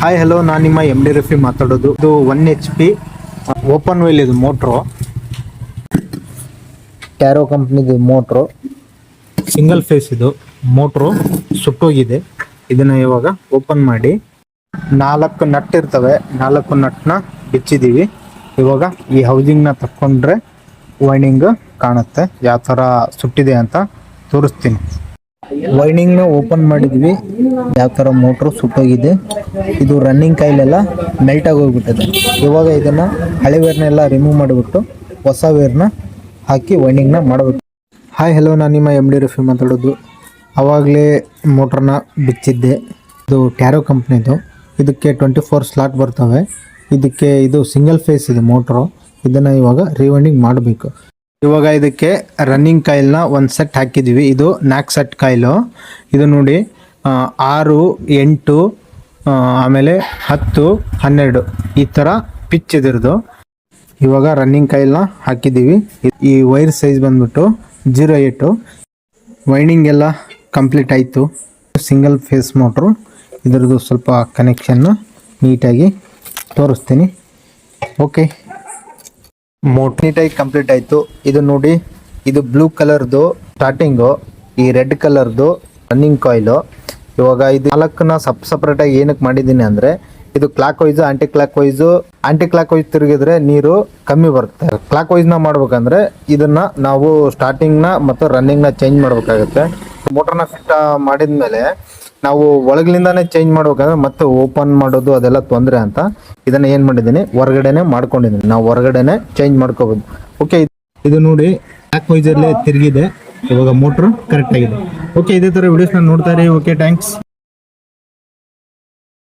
Hi hello, ನಾನು ನಿಮ್ಮ M D Rafi ಮಾತಾಡೋದು. ಇದು 1 HP ಓಪನ್ ವೈಲ್ ಇದು ಮೋಟ್ರು, ಟ್ಯಾರೋ ಕಂಪ್ನಿದು ಮೋಟ್ರು, ಸಿಂಗಲ್ ಫೇಸ್ ಇದು ಮೋಟ್ರು ಸುಟ್ಟೋಗಿದೆ. ಇದನ್ನ ಇವಾಗ ಓಪನ್ ಮಾಡಿ 4 ನಟ್ ಇರ್ತವೆ, 4 ನಟ್ನ ಬಿಚ್ಚಿದೀವಿ. ಇವಾಗ ಈ ಹೌಸಿಂಗ್ನ ತಕ್ಕೊಂಡ್ರೆ ವೈಂಡಿಂಗ್ ಕಾಣುತ್ತೆ, ಯಾವ ಥರ ಸುಟ್ಟಿದೆ ಅಂತ ತೋರಿಸ್ತೀನಿ. ವೈಂಡಿಂಗ್ನ ಓಪನ್ ಮಾಡಿದ್ವಿ, ಯಾವ ಥರ ಮೋಟ್ರು ಸುಟ್ಟೋಗಿದೆ. ಇದು ರನ್ನಿಂಗ್ ಕೈಲೆಲ್ಲ ಮೆಲ್ಟ್ ಆಗಿ ಹೋಗ್ಬಿಟ್ಟಿದೆ. ಇವಾಗ ಇದನ್ನು ಹಳೆ ವೇರ್ನೆಲ್ಲ ರಿಮೂವ್ ಮಾಡಿಬಿಟ್ಟು ಹೊಸ ವೇರ್ನ ಹಾಕಿ ವೈಂಡಿಂಗ್ನ ಮಾಡಬೇಕು. ಹಾಯ್ ಹಲೋ, ನಾನು ನಿಮ್ಮ ಎಮ್ ಡಿ ರಫಿ ಮಾತಾಡೋದು. ಆವಾಗಲೇ ಮೋಟ್ರನ್ನ ಬಿಚ್ಚಿದ್ದೆ. ಇದು ಟ್ಯಾರೋ ಕಂಪ್ನಿದು. ಇದಕ್ಕೆ 24 ಸ್ಲಾಟ್ ಬರ್ತವೆ. ಇದಕ್ಕೆ ಇದು ಸಿಂಗಲ್ ಫೇಸ್ ಇದೆ ಮೋಟ್ರು. ಇದನ್ನು ಇವಾಗ ರಿವೈಂಡಿಂಗ್ ಮಾಡಬೇಕು. ಇವಾಗ ಇದಕ್ಕೆ ರನ್ನಿಂಗ್ ಕಾಯಿಲ್ನ ಒಂದು ಸೆಟ್ ಹಾಕಿದ್ದೀವಿ. ಇದು ನಾಕ್ ಸೆಟ್ ಕಾಯಿಲು. ಇದು ನೋಡಿ 6, 8, ಆಮೇಲೆ 10, 12 ಈ ಥರ ಪಿಚ್ ಇದಿರೋದು. ಇವಾಗ ರನ್ನಿಂಗ್ ಕಾಯಿಲ್ನ ಹಾಕಿದ್ದೀವಿ. ಈ ವೈರ್ ಸೈಜ್ ಬಂದ್ಬಿಟ್ಟು 0.8. ವೈಂಡಿಂಗ್ ಎಲ್ಲ ಕಂಪ್ಲೀಟ್ ಆಯಿತು. Single phase motor. ಇದರದ್ದು ಸ್ವಲ್ಪ ಕನೆಕ್ಷನ್ನ ನೀಟಾಗಿ ತೋರಿಸ್ತೀನಿ. ಓಕೆ, ಮೋಟ್ರ್ ನೀಟಾಗಿ ಕಂಪ್ಲೀಟ್ ಆಯಿತು. ಇದು ನೋಡಿ, ಇದು ಬ್ಲೂ ಕಲರ್ದು ಸ್ಟಾರ್ಟಿಂಗು, ಈ ರೆಡ್ ಕಲರ್ದು ರನ್ನಿಂಗ್ ಕಾಯಿಲು. ಇವಾಗ ಇದು 4ನ ಸಪ್ರೇಟಾಗಿ ಏನಕ್ಕೆ ಮಾಡಿದ್ದೀನಿ ಅಂದರೆ, ಇದು clockwise, anticlockwise ತಿರುಗಿದ್ರೆ ನೀರು ಕಮ್ಮಿ ಬರುತ್ತೆ. ಕ್ಲಾಕ್ ವೈಸ್ನ ಮಾಡ್ಬೇಕಂದ್ರೆ ಇದನ್ನು ನಾವು ಸ್ಟಾರ್ಟಿಂಗ್ನ ಮತ್ತು ರನ್ನಿಂಗ್ನ ಚೇಂಜ್ ಮಾಡಬೇಕಾಗುತ್ತೆ. ಮೋಟ್ರನ್ನ ಫಿಟ್ ಮಾಡಿದ್ಮೇಲೆ ನಾವು ಒಳಗಿಂದಾನೇ ಚೇಂಜ್ ಮಾಡ್ಬೇಕಂದ್ರೆ ಮತ್ತೆ ಓಪನ್ ಮಾಡೋದು ಅದೆಲ್ಲ ತೊಂದರೆ ಅಂತ ಇದನ್ನು ಏನು ಮಾಡಿದ್ದೀನಿ, ಹೊರಗಡೆನೆ ಮಾಡ್ಕೊಂಡಿದ್ದೀನಿ. ನಾವು ಹೊರಗಡೆನೆ ಚೇಂಜ್ ಮಾಡ್ಕೋಬೋದು. ಓಕೆ, ಇದು ನೋಡಿ ಕ್ಲಾಕ್ ವೈಸಲ್ಲೇ ತಿರುಗಿದೆ. ಇವಾಗ ಮೋಟ್ರು ಕರೆಕ್ಟ್ ಆಗಿದೆ. ಓಕೆ, ಇದೇ ಥರ ವಿಡಿಯೋಸ್ನ ನೋಡ್ತಾ ಇರಿ. Okay, thanks.